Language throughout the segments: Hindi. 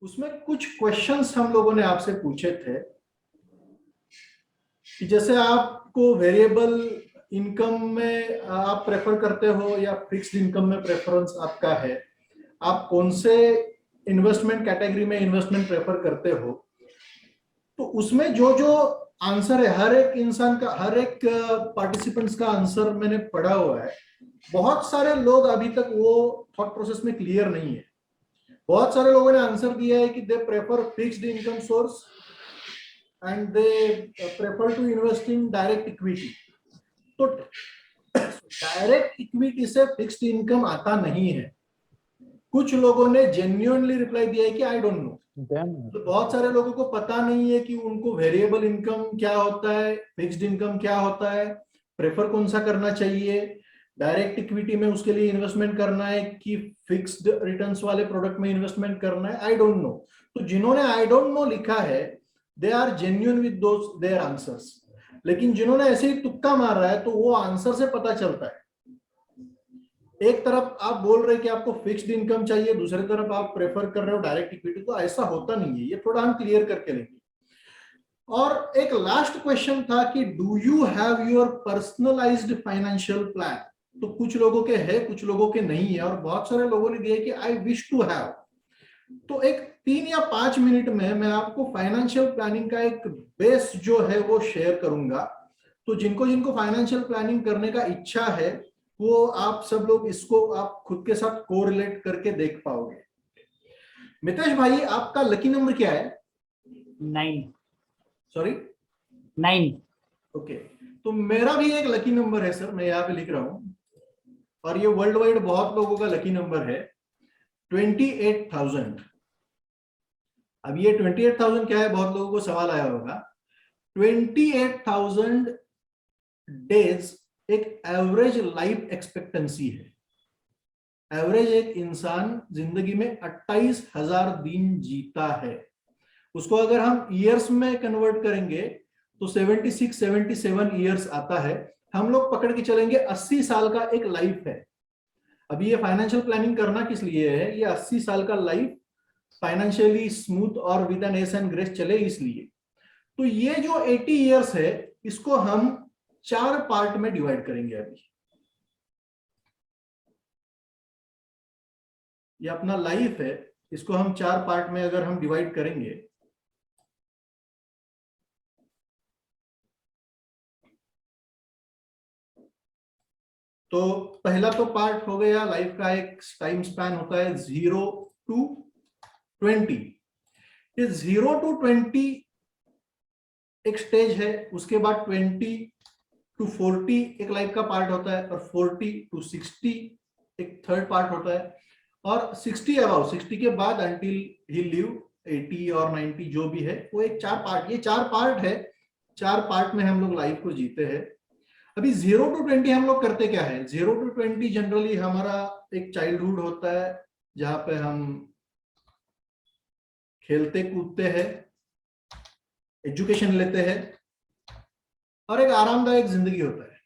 उसमें कुछ क्वेश्चंस हम लोगों ने आपसे पूछे थे कि जैसे आपको वेरिएबल इनकम में आप प्रेफर करते हो या फिक्स्ड इनकम में प्रेफरेंस आपका है, आप कौन से इन्वेस्टमेंट कैटेगरी में इन्वेस्टमेंट प्रेफर करते हो, तो उसमें जो जो आंसर है हर एक इंसान का, हर एक पार्टिसिपेंट्स का आंसर मैंने पढ़ा हुआ है। बहुत सारे लोग अभी तक वो थॉट प्रोसेस में क्लियर नहीं है। बहुत सारे लोगों ने आंसर दिया है कि they prefer fixed income source and they prefer to invest in direct equity. तो डायरेक्ट इक्विटी से फिक्स्ड इनकम आता नहीं है। कुछ लोगों ने जेन्युइनली रिप्लाई दिया है कि आई डोंट नो। तो बहुत सारे लोगों को पता नहीं है कि उनको वेरिएबल इनकम क्या होता है, फिक्स्ड इनकम क्या होता है, प्रेफर कौन सा करना चाहिए, डायरेक्ट इक्विटी में उसके लिए इन्वेस्टमेंट करना है कि फिक्स्ड रिटर्न्स वाले प्रोडक्ट में इन्वेस्टमेंट करना है, आई डोंट नो। तो जिन्होंने आई डोंट नो लिखा है they are genuine with those their answers. लेकिन जिन्होंने ऐसे ही तुक्का मार रहा है तो वो आंसर से पता चलता है। एक तरफ आप बोल रहे हैं कि आपको फिक्स्ड इनकम चाहिए, दूसरी तरफ आप प्रेफर कर रहे हो डायरेक्ट इक्विटी, तो ऐसा होता नहीं है। ये थोड़ा हम क्लियर करके लेंगे। और एक लास्ट क्वेश्चन था कि do you have your personalised financial plan. तो कुछ लोगों के है, कुछ लोगों के नहीं है, और बहुत सारे लोगों ने दिया कि आई विश टू हैव। तो एक 3 या 5 मिनट में मैं आपको फाइनेंशियल प्लानिंग का एक बेस जो है वो शेयर करूंगा। तो जिनको जिनको फाइनेंशियल प्लानिंग करने का इच्छा है वो आप सब लोग इसको आप खुद के साथ कोरिलेट करके देख पाओगे। मितेश भाई, आपका लकी नंबर क्या है? 9। सॉरी, 9। ओके। तो मेरा भी एक लकी नंबर है सर, मैं यहाँ पे लिख रहा हूं, और ये वर्ल्ड वाइड बहुत लोगों का लकी नंबर है 28,000। अब ये 28,000 क्या है, बहुत लोगों को सवाल आया होगा। 28,000 डेज एक एवरेज लाइफ एक्सपेक्टेंसी है। एवरेज एक इंसान जिंदगी में 28,000 दिन जीता है। उसको अगर हम ईयर्स में कन्वर्ट करेंगे तो 76-77 ईयर्स आता है। हम लोग पकड़ के चलेंगे 80 साल का एक लाइफ है। अभी ये फाइनेंशियल प्लानिंग करना किस लिए है? ये 80 साल का लाइफ फाइनेंशियली स्मूथ और with an ease and grace चले इसलिए। तो ये जो 80 ईयर्स है इसको हम 4 पार्ट में डिवाइड करेंगे। अभी ये अपना लाइफ है, इसको हम 4 पार्ट में अगर हम डिवाइड करेंगे तो पहला तो पार्ट हो गया लाइफ का, एक टाइम स्पैन होता है 0 to 20। ये 0 to 20 एक स्टेज है। उसके बाद 20 to 40 एक लाइफ का पार्ट होता है, और 40 to 60 एक थर्ड पार्ट होता है, और 60 अबाउट 60 के बाद अंटिल ही लिव 80 और 90 जो भी है वो एक 4 पार्ट, ये 4 पार्ट है। 4 पार्ट में हम लोग लाइफ को जीते हैं। अभी 0 to 20 हम लोग करते क्या है? 0 to 20 जनरली हमारा एक चाइल्डहुड होता है जहां पे हम खेलते कूदते हैं, एजुकेशन लेते हैं, और एक आरामदायक जिंदगी होता है।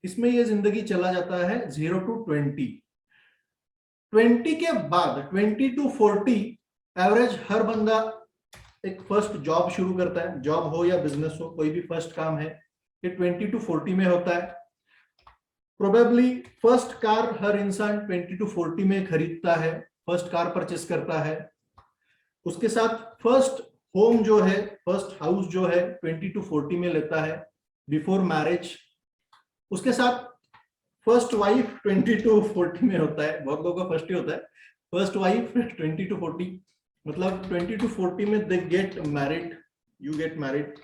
इसमें ये जिंदगी चला जाता है 0 to 20। 20 के बाद 20 to 40 एवरेज हर बंदा एक फर्स्ट जॉब शुरू करता है। जॉब हो या बिजनेस हो, कोई भी फर्स्ट काम है, ये 20 to 40 में होता है। प्रोबेबली फर्स्ट कार हर इंसान 20 to 40 में खरीदता है, फर्स्ट कार परचेस करता है। उसके साथ फर्स्ट होम जो है, फर्स्ट हाउस जो है 20 to 40 में लेता है बिफोर मैरिज। उसके साथ फर्स्ट वाइफ 20 to 40 में होता है, बहुत लोगों का फर्स्ट ही होता है। फर्स्ट वाइफ 20 to 40, मतलब 20 to 40 में they get married, you get married.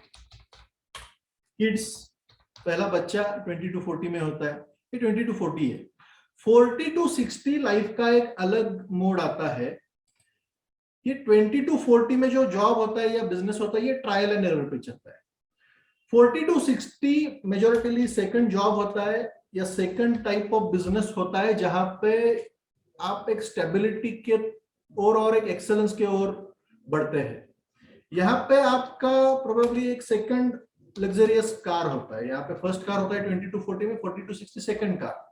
Kids, पहला बच्चा 20 to 40 में होता है, ये 20 to 40 है। 40 to 60 लाइफ का एक अलग मोड आता है। ये 20 to 40 में जो जॉब होता है या बिजनेस होता है ये ट्रायल एंड एरर पे चलता है। 40 to 60 मेजोरिटीली सेकंड जॉब होता है या सेकंड टाइप ऑफ बिजनेस होता है, जहां पे आप एक स्टेबिलिटी के और एक एक्सेलेंस के ओर बढ़ते हैं। यहाँ पे आपका प्रोबेबली एक सेकंड लग्जरियस कार होता है। यहाँ पे फर्स्ट कार होता है 20 to 40 में, 40 to 60 second car.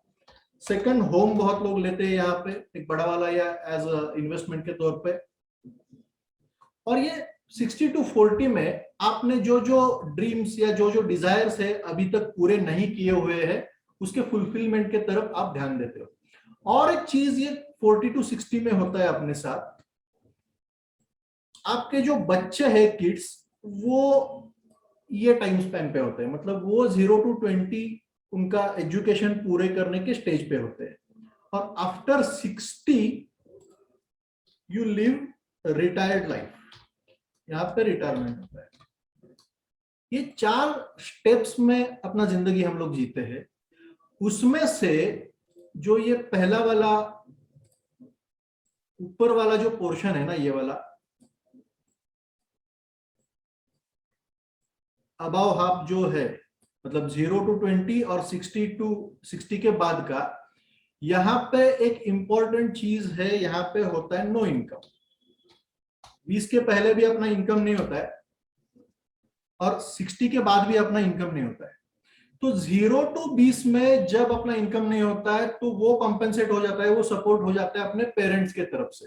Second home बहुत लोग लेते हैं यहाँ पे एक बड़ा वाला या एज इन्वेस्टमेंट के तौर पे। और ये 60 to 40 में आपने जो जो ड्रीम्स या जो जो डिजायर्स है अभी तक पूरे नहीं किए हुए हैं, उसके फुलफिलमेंट के तरफ आप ध्यान देते हो। और एक चीज ये 40 to 60 में होता है अपने साथ, आपके जो बच्चे हैं किड्स, वो ये टाइम स्पैन पे होते हैं, मतलब वो 0 to 20 उनका एजुकेशन पूरे करने के स्टेज पे होते हैं। और after 60 you live retired life, यहाँ पे रिटायरमेंट होता है। ये 4 स्टेप्स में अपना जिंदगी हम लोग जीते हैं। उसमें से जो ये पहला वाला ऊपर वाला जो पोर्शन है ना, ये वाला अबाउ हाफ जो है, मतलब 0 to 20 और 60 to 60 के बाद का, यहाँ पे एक इंपॉर्टेंट चीज है, यहाँ पे होता है नो इनकम। 20 के पहले भी अपना इनकम नहीं होता है और 60 के बाद भी अपना इनकम नहीं होता है। तो 0 to 20 में जब अपना इनकम नहीं होता है तो वो कॉम्पेंसेट हो जाता है, वो सपोर्ट हो जाता है अपने पेरेंट्स के तरफ से।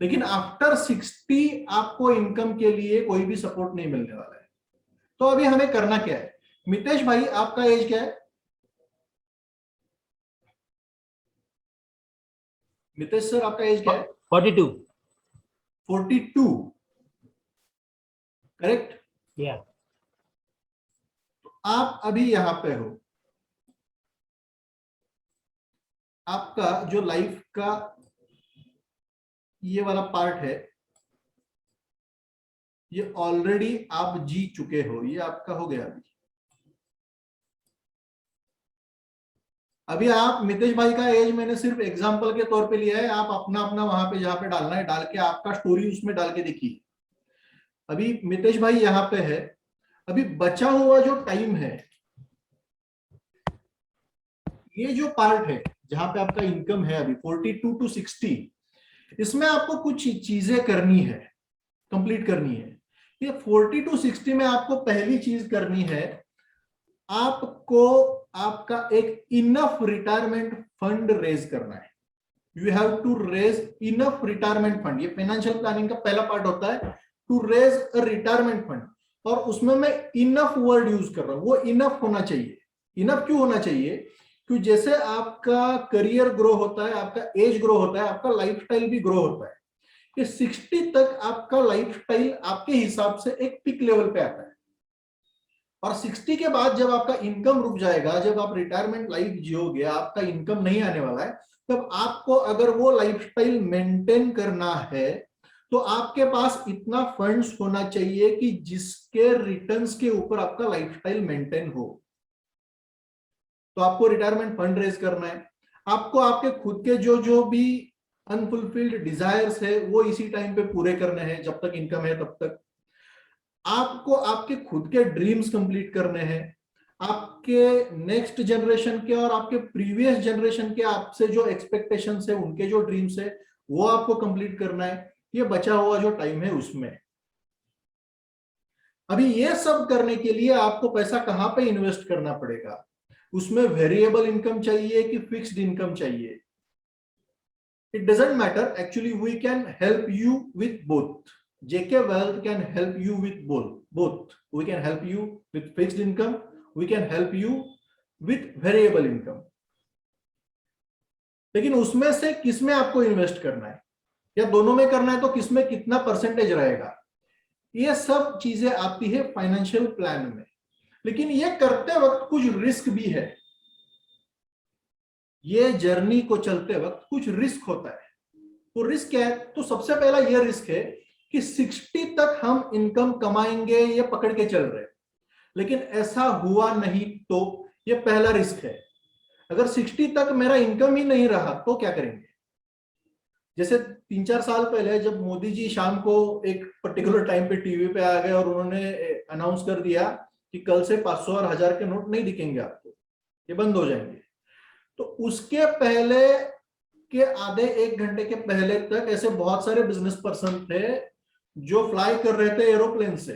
लेकिन आफ्टर 60 आपको इनकम के लिए कोई भी सपोर्ट नहीं मिलने वाला है। तो अभी हमें करना क्या है? मितेश भाई, आपका एज क्या है? मितेश सर, आपका एज क्या है? 42. 42, करेक्ट? Yeah. आप अभी यहां पे हो, आपका जो लाइफ का ये वाला पार्ट है, ये ऑलरेडी आप जी चुके हो, ये आपका हो गया। अभी आप मितेश भाई का एज मैंने सिर्फ एग्जांपल के तौर पे लिया है, आप अपना अपना वहां पे जहां पे डालना है डाल के आपका स्टोरी उसमें डाल के देखिए। अभी मितेश भाई यहाँ पे है, अभी बचा हुआ जो टाइम है, ये जो पार्ट है जहां पे आपका इनकम है अभी 42 to 60, इसमें आपको कुछ चीजें करनी है, कंप्लीट करनी है। ये 40 to 60 में आपको पहली चीज करनी है, आपको आपका एक इनफ रिटायरमेंट फंड रेज करना है। You have to raise enough retirement fund. ये फाइनेंशियल प्लानिंग का पहला पार्ट होता है, to raise a retirement fund. और उसमें मैं इनफ वर्ड यूज कर रहा हूं, वो इनफ होना चाहिए। इनफ क्यों होना चाहिए? क्योंकि जैसे आपका करियर ग्रो होता है, आपका एज ग्रो होता है, आपका लाइफस्टाइल भी ग्रो होता है। कि 60 तक आपका लाइफस्टाइल आपके हिसाब से एक पीक लेवल पे आता है, और 60 के बाद जब आपका इनकम रुक जाएगा, जब आप रिटायरमेंट लाइफ जियोगे, आपका इनकम नहीं आने वाला है, तब आपको अगर वो लाइफस्टाइल मेंटेन करना है तो आपके पास इतना फंड्स होना चाहिए कि जिसके रिटर्न्स के ऊपर आपका लाइफस्टाइल मेंटेन हो। तो आपको रिटायरमेंट फंड रेज करना है। आपको आपके खुद के जो जो भी अनफुलफिल्ड डिजायर्स है वो इसी टाइम पे पूरे करने हैं, जब तक इनकम है तब तक। आपको आपके खुद के ड्रीम्स कंप्लीट करने हैं, आपके नेक्स्ट जनरेशन के और आपके प्रीवियस जनरेशन के आपसे जो एक्सपेक्टेशंस है, उनके जो ड्रीम्स है, वो आपको कंप्लीट करना है। ये बचा हुआ जो टाइम है उसमें अभी ये सब करने के लिए आपको पैसा कहां पे इन्वेस्ट करना पड़ेगा? उसमें वेरिएबल इनकम चाहिए कि फिक्स्ड इनकम चाहिए? It doesn't matter, actually we can help you with both. JK Wealth can help you with both. We can help you with fixed income, we can help you with variable income. लेकिन उसमें से किसमें आपको इन्वेस्ट करना है या दोनों में करना है, तो किसमें कितना परसेंटेज रहेगा, ये सब चीजें आती है फाइनेंशियल प्लान में। लेकिन ये करते वक्त कुछ रिस्क भी है, ये जर्नी को चलते वक्त कुछ रिस्क होता है। तो रिस्क क्या है? तो सबसे पहला ये रिस्क है कि 60 तक हम इनकम कमाएंगे, ये पकड़ के चल रहे, लेकिन ऐसा हुआ नहीं तो ये पहला रिस्क है। अगर 60 तक मेरा इनकम ही नहीं रहा तो क्या करेंगे? जैसे 3-4 साल पहले जब मोदी जी शाम को एक पर्टिकुलर टाइम पे टीवी पे आ गए और उन्होंने अनाउंस कर दिया कि कल से 500 और 1000 के नोट नहीं दिखेंगे आपको, ये बंद हो जाएंगे। तो उसके पहले के आधे 1 घंटे के पहले तक ऐसे बहुत सारे बिजनेस पर्सन थे जो फ्लाई कर रहे थे एरोप्लेन से।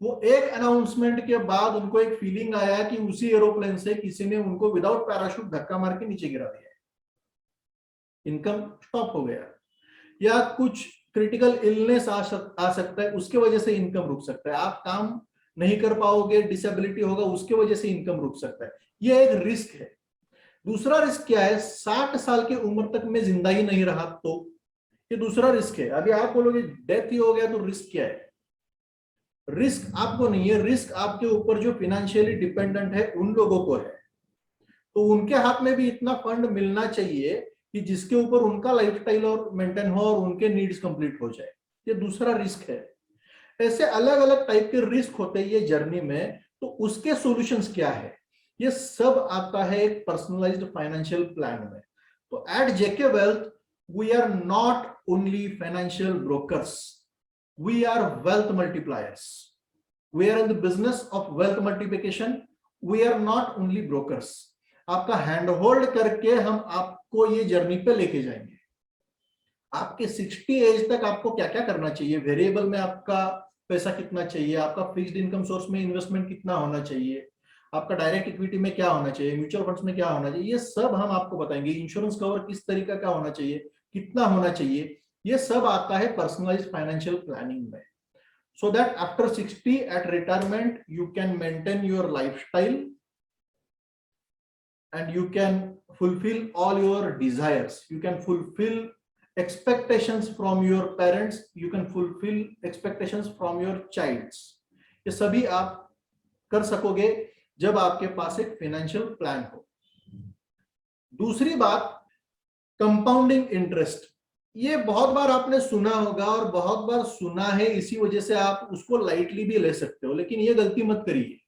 वो एक अनाउंसमेंट के बाद उनको एक फीलिंग आया कि उसी एरोप्लेन से किसी ने उनको विदाउट पैराशूट धक्का मार के नीचे गिरा दिया, इनकम स्टॉप हो गया। या कुछ क्रिटिकल इलनेस आ सकता है, उसके वजह से इनकम रुक सकता है। आप काम नहीं कर पाओगे, डिसेबिलिटी होगा, उसके वजह से इनकम रुक सकता है। ये एक रिस्क है। दूसरा रिस्क क्या है, 60 साल की उम्र तक मैं जिंदा ही नहीं रहा तो, ये दूसरा रिस्क है। अभी आप बोलोगे डेथ ही हो गया तो रिस्क क्या है? रिस्क आपको नहीं है, रिस्क आपके ऊपर जो फिनेंशियली डिपेंडेंट है उन लोगों को है। तो उनके हाथ में भी इतना फंड मिलना चाहिए कि जिसके ऊपर उनका लाइफस्टाइल और मेंटेन हो और उनके नीड्स कंप्लीट हो जाए। ये दूसरा रिस्क है। ऐसे अलग अलग टाइप के रिस्क होते हैं ये जर्नी में। तो उसके सॉल्यूशंस क्या है, ये सब आता है एक पर्सनलाइज्ड फाइनेंशियल प्लान में। तो at JK wealth we are not only financial brokers, we are wealth multipliers. We are in the business of wealth multiplication, we are not only brokers. आपका हैंड होल्ड करके हम आपको ये जर्नी पे लेके जाएंगे। आपके 60 एज तक आपको क्या क्या करना चाहिए, वेरिएबल में आपका पैसा कितना चाहिए, आपका फिक्स्ड इनकम सोर्स में इन्वेस्टमेंट कितना होना चाहिए, आपका डायरेक्ट इक्विटी में क्या होना चाहिए, म्यूचुअल फंड्स में क्या होना चाहिए, ये सब हम आपको बताएंगे। इंश्योरेंस कवर किस तरीका का होना चाहिए, कितना होना चाहिए, ये सब आता है पर्सनलाइज्ड फाइनेंशियल प्लानिंग में। So that after 60 at retirement you can maintain your lifestyle and you can fulfill all your desires, you can fulfill expectations from your parents, you can fulfill expectations from your childs। ये सभी आप कर सकोगे जब आपके पास एक फाइनेंशियल प्लान हो। दूसरी बात, कंपाउंडिंग इंटरेस्ट। ये बहुत बार आपने सुना होगा और बहुत बार सुना है, इसी वजह से आप उसको लाइटली भी ले सकते हो, लेकिन ये गलती मत करिए।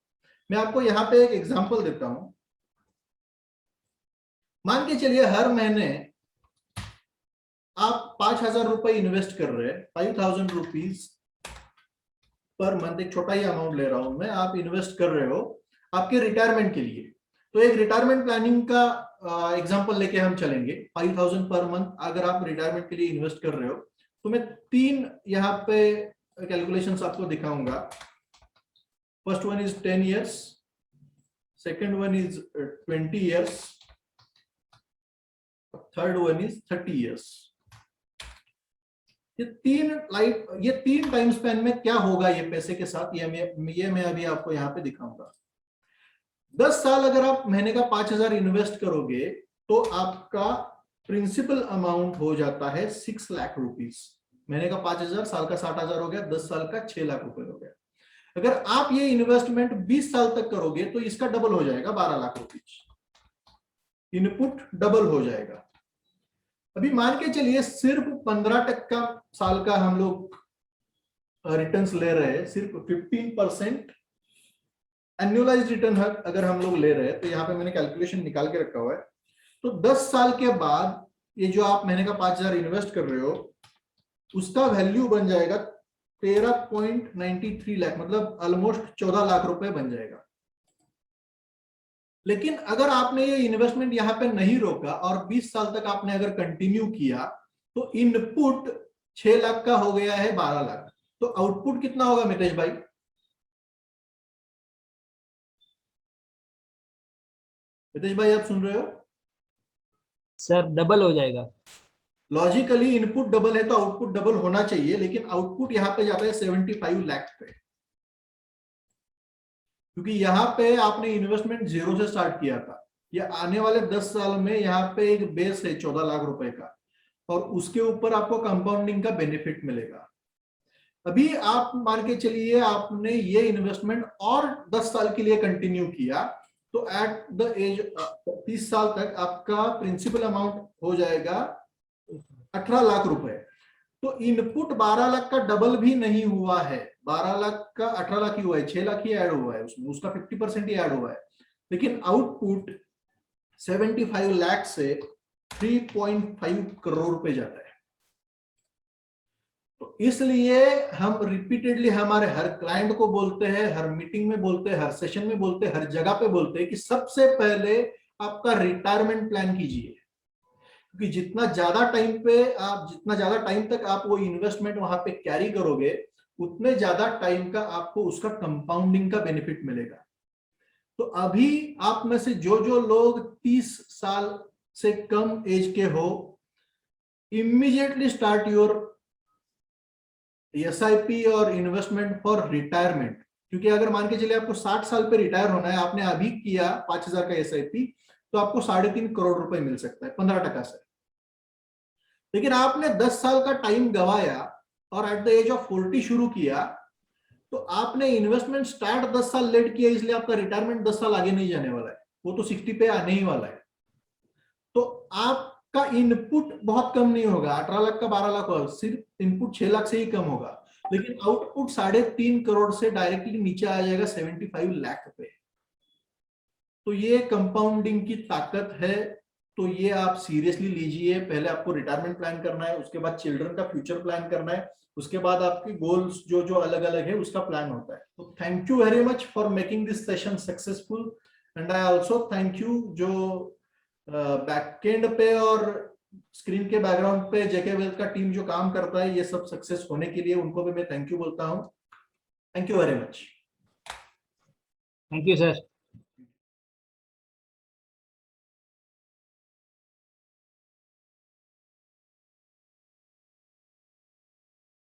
मैं आपको यहाँ पे एक एग्जांपल देता हूं। मान के चलिए हर महीने आप 5,000 रुपए इन्वेस्ट कर रहे हैं, 5,000 रुपीज पर मंथ, एक छोटा ही अमाउंट ले रहा हूं मैं, आप इन्वेस्ट कर रहे हो आपके रिटायरमेंट के लिए। तो एक रिटायरमेंट प्लानिंग का एग्जांपल लेके हम चलेंगे। 5,000 पर मंथ अगर आप रिटायरमेंट के लिए इन्वेस्ट कर रहे हो, तो मैं 3 यहाँ पे कैलकुलेशंस आपको दिखाऊंगा। First one is 10 years, second one is 20 years, third one is 30 years। ये तीन टाइम स्पैन में क्या होगा ये पैसे के साथ, ये मैं अभी आपको यहाँ पे दिखाऊंगा। 10 साल अगर आप महीने का 5,000 इन्वेस्ट करोगे तो आपका प्रिंसिपल अमाउंट हो जाता है 6 लाख रुपीस। महीने का 5,000, साल का 60,000 हो गया, 10 साल का 6 लाख रुपए हो गया। अगर आप ये इन्वेस्टमेंट 20 साल तक करोगे तो इसका डबल हो जाएगा, 12 लाख रुपीस। इनपुट डबल हो जाएगा। अभी मान के चलिए सिर्फ 15% साल का हम लोग रिटर्न्स ले रहे हैं, सिर्फ 15% एनुअलाइज्ड रिटर्न अगर हम लोग ले रहे हैं, तो यहाँ पे मैंने कैलकुलेशन निकाल के रखा हुआ है। तो 10 साल के बाद ये जो आप महीने का 5,000 इन्वेस्ट कर रहे हो, उसका वैल्यू बन जाएगा 13.93 लाख, मतलब ऑलमोस्ट 14 लाख रुपए बन जाएगा। लेकिन अगर आपने ये इन्वेस्टमेंट यहाँ पे नहीं रोका और 20 साल तक आपने अगर कंटिन्यू किया, तो इनपुट 6 लाख का हो गया है 12 लाख। तो आउटपुट कितना होगा मितेश भाई? मितेश भाई आप सुन रहे हो? सर डबल हो जाएगा। लॉजिकली इनपुट डबल है तो आउटपुट डबल होना चाहिए, लेकिन आउटपुट यहाँ पे जाता है 75 लाख पे, क्योंकि यहाँ पे आपने इन्वेस्टमेंट 0 से स्टार्ट किया था। ये आने वाले 10 साल में यहाँ पे एक बेस है 14 लाख रुपए का, और उसके ऊपर आपको कंपाउंडिंग का बेनिफिट मिलेगा। अभी आप मान के चलिए आपने ये इन्वेस्टमेंट और 10 साल के लिए कंटिन्यू किया, तो एट द एज 30 साल तक आपका प्रिंसिपल अमाउंट हो जाएगा 18 लाख रुपए। तो इनपुट 12 लाख का डबल भी नहीं हुआ है, 12 लाख का 18 लाख ही हुआ है, 6 लाख ही ऐड हुआ है उसमें, उसका 50% ही ऐड हुआ है। लेकिन आउटपुट 75 लाख से 3.5 करोड़ रुपए जाता है। तो इसलिए हम रिपीटेडली हमारे हर क्लाइंट को बोलते हैं, हर मीटिंग में बोलते हैं, हर सेशन में बोलते हैं, हर जगह पे बोलते हैं कि सबसे पहले आपका रिटायरमेंट प्लान कीजिए। क्योंकि जितना ज्यादा टाइम तक आप वो इन्वेस्टमेंट वहां पे कैरी करोगे, उतने ज्यादा टाइम का आपको उसका कंपाउंडिंग का बेनिफिट मिलेगा। तो अभी आप में से जो जो लोग 30 साल से कम एज के हो, इमीडिएटली स्टार्ट योर एसआईपी और इन्वेस्टमेंट फॉर रिटायरमेंट। क्योंकि अगर मान के चलिए आपको 60 साल पे रिटायर होना है, आपने अभी किया 5,000 का एसआईपी, तो आपको 3.5 करोड़ रुपए मिल सकता है 15% से। लेकिन आपने 10 साल का टाइम गवाया और एट द एज ऑफ 40 शुरू किया, तो आपने इन्वेस्टमेंट स्टार्ट 10 साल लेट किया, इसलिए आपका रिटायरमेंट 10 साल आगे नहीं जाने वाला है, वो तो 60 पे आने ही वाला है। तो आपका इनपुट बहुत कम नहीं होगा, 18 लाख का 12 लाख होगा, सिर्फ इनपुट 6 लाख से ही कम होगा, लेकिन आउटपुट 3.5 करोड़ से डायरेक्टली नीचे आ जाएगा 75 लाख पे। तो ये कंपाउंडिंग की ताकत है। तो ये आप सीरियसली लीजिए। पहले आपको रिटायरमेंट प्लान करना है, उसके बाद चिल्ड्रन का फ्यूचर प्लान करना है, उसके बाद आपके गोल्स जो जो अलग अलग है उसका प्लान होता है। तो thank you very much for making this session successful, and I also thank you जो बैकएंड पे और स्क्रीन के बैकग्राउंड पे जेके वेल्थ का टीम जो काम करता है ये सब सक्सेस होने के लिए, उनको भी मैं थैंक यू बोलता हूँ। Thank you very much. Thank you sir.